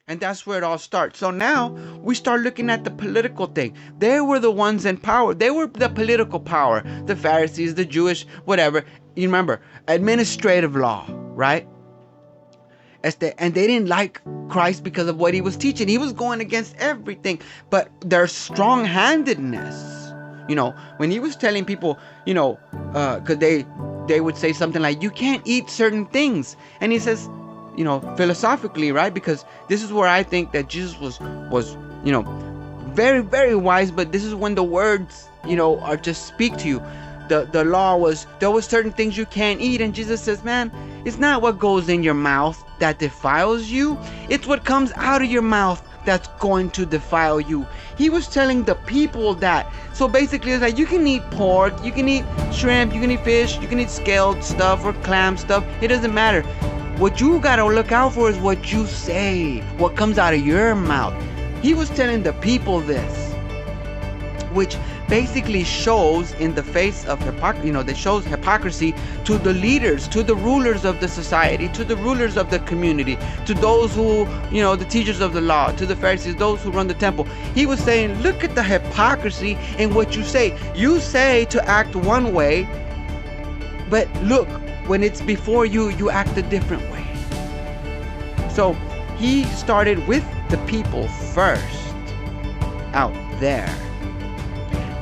And that's where it all starts. So now we start looking at the political thing. They were the ones in power. They were the political power. The Pharisees, the Jewish, whatever. You remember, administrative law, right? And they didn't like Christ because of what he was teaching. He was going against everything. But their strong-handedness, when he was telling people, because they would say something like, you can't eat certain things. And he says, philosophically, right? Because this is where I think that Jesus was very, very wise, but this is when the words, are just speak to you. The law was, there was certain things you can't eat, and Jesus says, man, it's not what goes in your mouth that defiles you, it's what comes out of your mouth that's going to defile you. He was telling the people that. So basically it's like, you can eat pork, you can eat shrimp, you can eat fish, you can eat scaled stuff or clam stuff, it doesn't matter. What you gotta look out for is what you say, what comes out of your mouth. He was telling the people this, which basically shows in the face of that shows hypocrisy to the leaders, to the rulers of the society, to the rulers of the community, to those who, the teachers of the law, to the Pharisees, those who run the temple. He was saying, look at the hypocrisy in what you say. You say to act one way, but look, when it's before you, you act a different way. So he started with the people first, out there.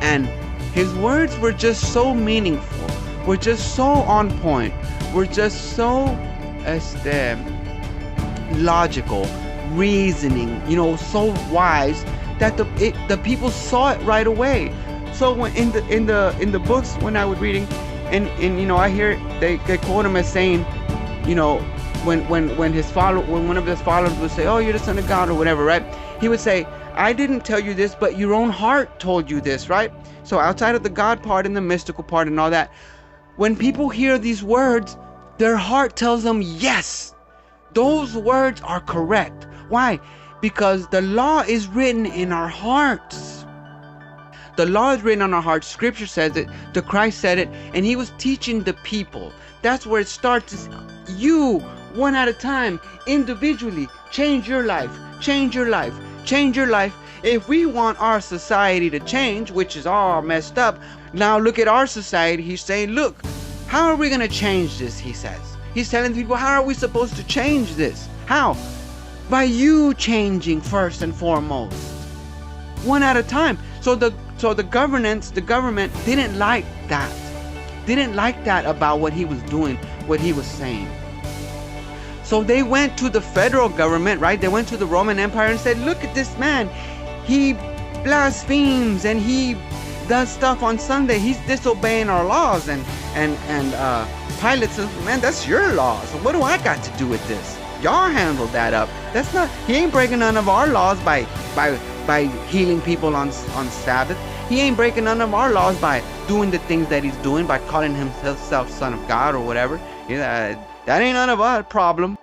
And his words were just so meaningful, were just so on point, were just so logical, reasoning, so wise that the people saw it right away. So when in the books when I was reading, and I hear they quote him as saying, when one of his followers would say, oh, you're the Son of God or whatever, right? He would say, I didn't tell you this, but your own heart told you this, right? So outside of the God part and the mystical part and all that, when people hear these words, their heart tells them, yes, those words are correct. Why? Because the law is written in our hearts. The law is written on our hearts. Scripture says it. The Christ said it. And he was teaching the people. That's where it starts. You, one at a time, individually, change your life. Change your life. Change your life. If we want our society to change, which is all messed up, now look at our society. He's saying, look, how are we going to change this? He says. He's telling people, how are we supposed to change this? How? By you changing first and foremost. One at a time. So the government didn't like that. Didn't like that about what he was doing, what he was saying. So they went to the federal government, right? They went to the Roman Empire and said, look at this man. He blasphemes and he does stuff on Sunday. He's disobeying our laws. And Pilate says, man, that's your laws. So what do I got to do with this? Y'all handle that up. He ain't breaking none of our laws by healing people on Sabbath. He ain't breaking none of our laws by doing the things that he's doing, by calling himself Son of God or whatever. That ain't none of our problem.